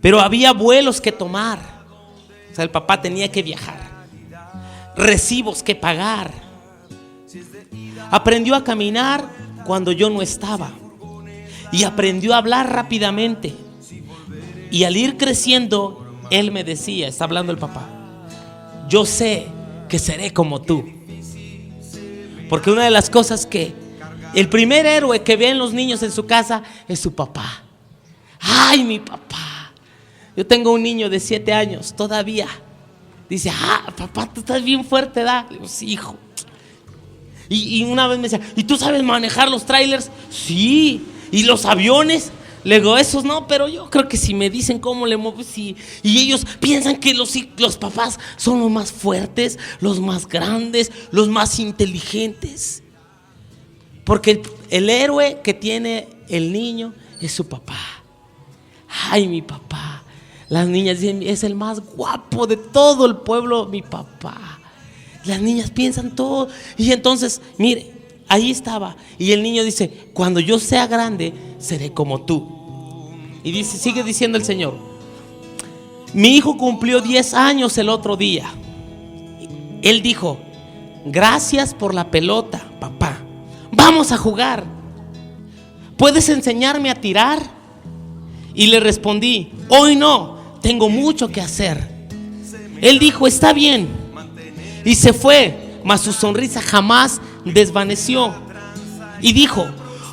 Pero había vuelos que tomar. O sea, el papá tenía que viajar, recibos que pagar. Aprendió a caminar cuando yo no estaba y aprendió a hablar rápidamente. Y al ir creciendo, él me decía, está hablando el papá, yo sé que seré como tú. Porque una de las cosas que el primer héroe que ven los niños en su casa es su papá. Ay, mi papá. Yo tengo un niño de 7 años todavía. Dice, papá, tú estás bien fuerte, ¿da? Le digo, sí, hijo. Y una vez me decía, ¿y tú sabes manejar los trailers? Sí. ¿Y los aviones? Le digo, esos no, pero yo creo que si me dicen cómo le muevo, sí. Y ellos piensan que los papás son los más fuertes, los más grandes, los más inteligentes. Porque el héroe que tiene el niño es su papá. Ay, mi papá. Las niñas dicen, es el más guapo de todo el pueblo, mi papá. Las niñas piensan todo. Y entonces, mire, ahí estaba. Y el niño dice, cuando yo sea grande, seré como tú. Y dice, sigue diciendo el Señor, mi hijo cumplió 10 años el otro día. Él dijo, gracias por la pelota, papá. Vamos a jugar. ¿Puedes enseñarme a tirar? Y le respondí, hoy no, tengo mucho que hacer. Él dijo, está bien. Y se fue, mas su sonrisa jamás desvaneció. Y dijo,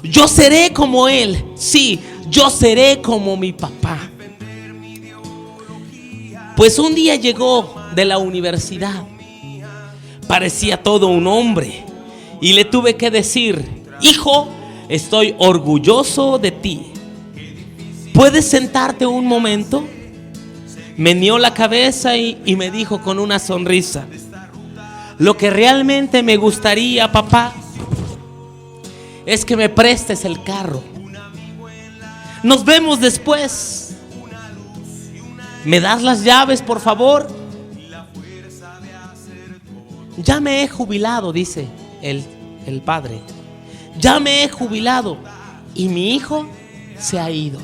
yo seré como él. Sí, yo seré como mi papá. Pues un día llegó de la universidad. Parecía todo un hombre. Y le tuve que decir, hijo, estoy orgulloso de ti. ¿Puedes sentarte un momento? Meneó la cabeza y me dijo con una sonrisa, lo que realmente me gustaría, papá, es que me prestes el carro. Nos vemos después. ¿Me das las llaves, por favor? Ya me he jubilado, dice el padre. Ya me he jubilado y mi hijo se ha ido.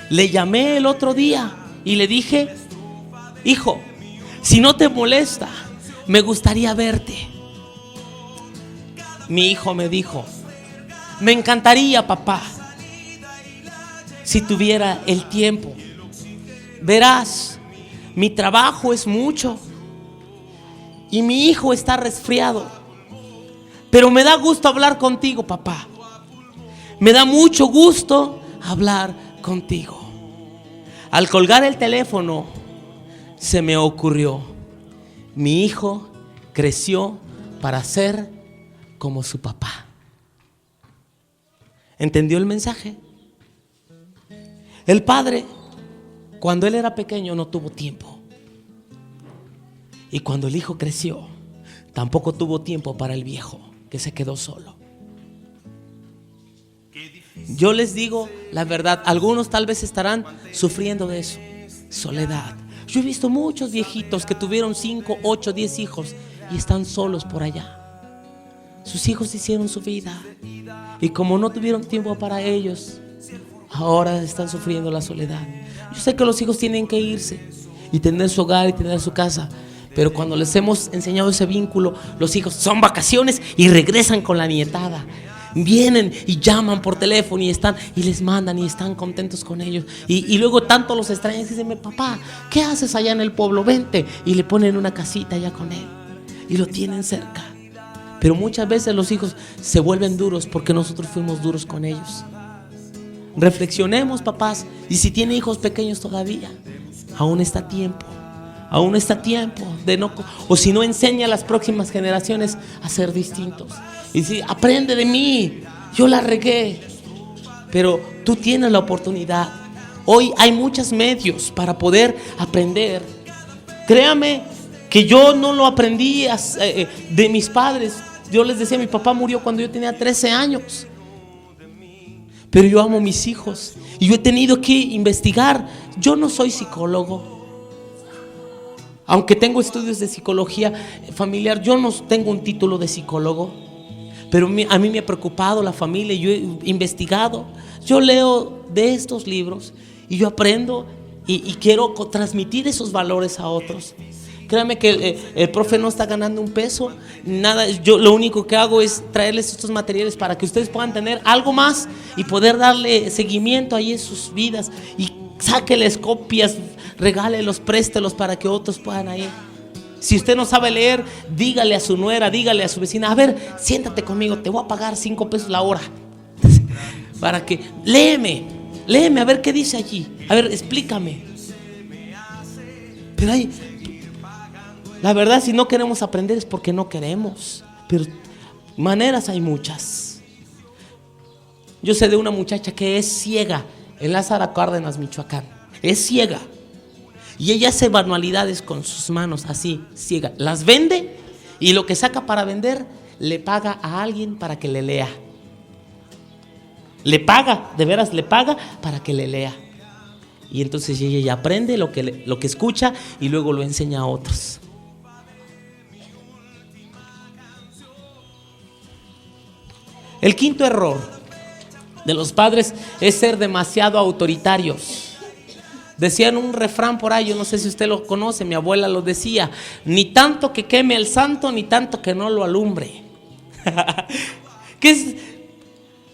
Le llamé el otro día y le dije, hijo, si no te molesta, me gustaría verte. Mi hijo me dijo, me encantaría, papá, si tuviera el tiempo. Verás, mi trabajo es mucho y mi hijo está resfriado, pero me da gusto hablar contigo, papá. Me da mucho gusto hablar contigo. Al colgar el teléfono, se me ocurrió, mi hijo creció para ser como su papá. ¿Entendió el mensaje? El padre, cuando él era pequeño, no tuvo tiempo. Y cuando el hijo creció, tampoco tuvo tiempo para el viejo, que se quedó solo. Yo les digo la verdad, algunos tal vez estarán sufriendo de eso, soledad. Yo he visto muchos viejitos que tuvieron 5, 8, 10 hijos y están solos por allá. Sus hijos hicieron su vida y como no tuvieron tiempo para ellos, ahora están sufriendo la soledad. Yo sé que los hijos tienen que irse y tener su hogar y tener su casa, pero cuando les hemos enseñado ese vínculo, los hijos son vacaciones y regresan con la nietada. Vienen y llaman por teléfono y están y les mandan y están contentos con ellos y luego tanto los extrañan y dicen, papá, ¿qué haces allá en el pueblo? Vente, y le ponen una casita allá con él y lo tienen cerca. Pero muchas veces los hijos se vuelven duros porque nosotros fuimos duros con ellos. Reflexionemos, papás, y si tiene hijos pequeños todavía, aún está tiempo. Aún está tiempo de no, o si no, enseña a las próximas generaciones a ser distintos. Y si aprende de mí, yo la regué, pero tú tienes la oportunidad. Hoy hay muchos medios para poder aprender. Créame que yo no lo aprendí de mis padres. Yo les decía, mi papá murió cuando yo tenía 13 años. Pero yo amo a mis hijos y yo he tenido que investigar. Yo no soy psicólogo. Aunque tengo estudios de psicología familiar, yo no tengo un título de psicólogo. Pero a mí me ha preocupado la familia. Yo he investigado, yo leo de estos libros y yo aprendo y quiero transmitir esos valores a otros. Créanme que el profe no está ganando un peso, nada. Yo lo único que hago es traerles estos materiales para que ustedes puedan tener algo más y poder darle seguimiento ahí en sus vidas. Y sáqueles copias, regálelos, préstelos para que otros puedan ir. Si usted no sabe leer, dígale a su nuera, dígale a su vecina: a ver, siéntate conmigo, te voy a pagar 5 pesos la hora. Para que, léeme, a ver qué dice allí, a ver, explícame. Pero la verdad, si no queremos aprender es porque no queremos. Pero maneras hay muchas. Yo sé de una muchacha que es ciega en Lázaro Cárdenas, Michoacán. Es ciega. Y ella hace manualidades con sus manos, así, ciega. Las vende y lo que saca para vender le paga a alguien para que le lea. Le paga, de veras le paga para que le lea. Y entonces ella ya aprende lo que escucha y luego lo enseña a otros. El quinto error de los padres es ser demasiado autoritarios. Decían un refrán por ahí, yo no sé si usted lo conoce, mi abuela lo decía: ni tanto que queme el santo, ni tanto que no lo alumbre. ¿Qué es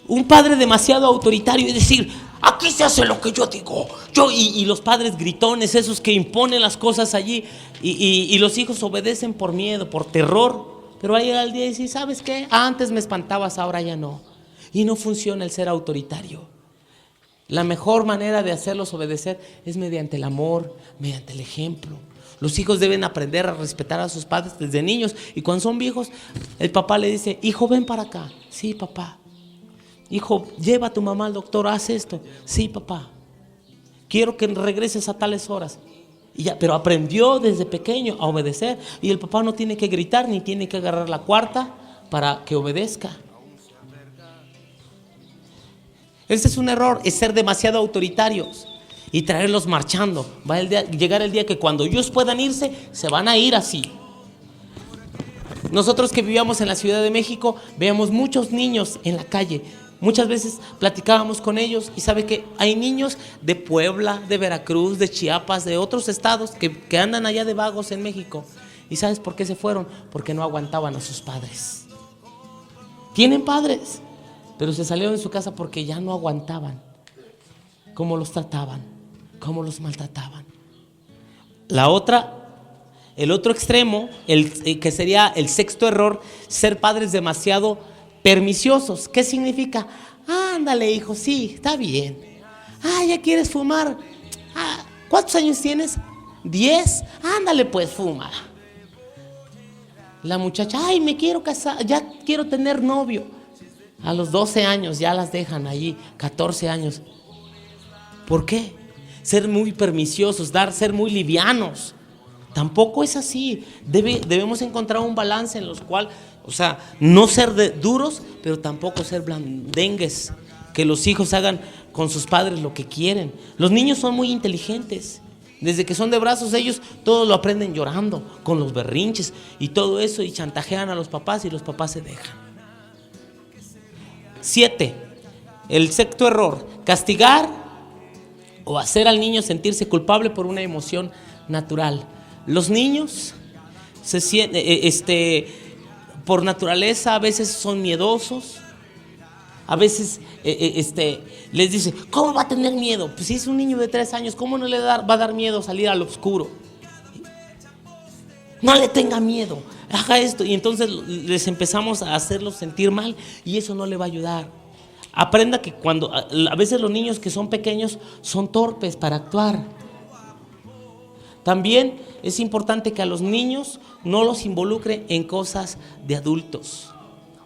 un padre demasiado autoritario? Es decir, aquí se hace lo que yo digo. Y los padres gritones, esos que imponen las cosas allí, y los hijos obedecen por miedo, por terror. Pero ahí al día dice: ¿sabes qué? Antes me espantabas, ahora ya no. Y no funciona el ser autoritario. La mejor manera de hacerlos obedecer es mediante el amor, mediante el ejemplo. Los hijos deben aprender a respetar a sus padres desde niños. Y cuando son viejos, el papá le dice: hijo, ven para acá. Sí, papá. Hijo, lleva a tu mamá al doctor, haz esto. Sí, papá. Quiero que regreses a tales horas. Y ya, pero aprendió desde pequeño a obedecer. Y el papá no tiene que gritar ni tiene que agarrar la cuarta para que obedezca. Ese es un error, es ser demasiado autoritarios y traerlos marchando. Va a llegar el día que cuando ellos puedan irse, se van a ir así. Nosotros que vivíamos en la Ciudad de México, veíamos muchos niños en la calle. Muchas veces platicábamos con ellos y sabe que hay niños de Puebla, de Veracruz, de Chiapas, de otros estados que andan allá de vagos en México. ¿Y sabes por qué se fueron? Porque no aguantaban a sus padres. Tienen padres, pero se salieron de su casa porque ya no aguantaban cómo los trataban, cómo los maltrataban. El otro extremo, que sería el sexto error, ser padres demasiado perniciosos. ¿Qué significa? Ándale, hijo, sí, está bien. ¿Ya quieres fumar? ¿Cuántos años tienes? 10. Ándale, pues, fuma. La muchacha: me quiero casar, ya quiero tener novio. A los 12 años ya las dejan allí, 14 años. ¿Por qué? Ser muy perniciosos, ser muy livianos. Tampoco es así. Debemos encontrar un balance en los cual, no ser duros, pero tampoco ser blandengues. Que los hijos hagan con sus padres lo que quieren. Los niños son muy inteligentes. Desde que son de brazos, ellos todos lo aprenden llorando, con los berrinches y todo eso, y chantajean a los papás y los papás se dejan. 7. El sexto error: castigar o hacer al niño sentirse culpable por una emoción natural. Los niños se sienten, por naturaleza, a veces son miedosos. A veces les dice: ¿cómo va a tener miedo? Pues si es un niño de 3 años, ¿cómo no le va a dar miedo salir al oscuro? No le tenga miedo, haga esto. Y entonces les empezamos a hacerlos sentir mal y eso no le va a ayudar. Aprenda que a veces los niños que son pequeños son torpes para actuar. También es importante que a los niños no los involucre en cosas de adultos.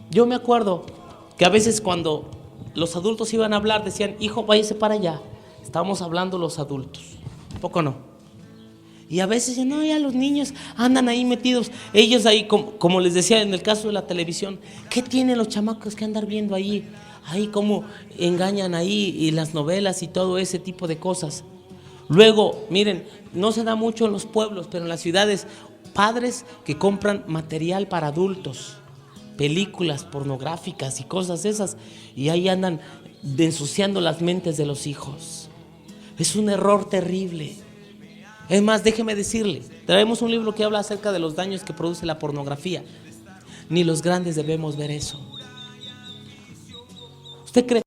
Yo me acuerdo que a veces cuando los adultos iban a hablar decían: hijo, váyase para allá. Estábamos hablando los adultos, ¿un poco no? Y a veces no, ya los niños andan ahí metidos. Ellos ahí, como les decía en el caso de la televisión, ¿qué tienen los chamacos que andar viendo ahí? Ahí cómo engañan ahí, y las novelas y todo ese tipo de cosas. Luego, miren, no se da mucho en los pueblos, pero en las ciudades, padres que compran material para adultos. películas pornográficas y cosas esas, y ahí andan ensuciando las mentes de los hijos. Es un error terrible. Es más, déjeme decirle, traemos un libro que habla acerca de los daños que produce la pornografía. Ni los grandes debemos ver eso. ¿Usted cree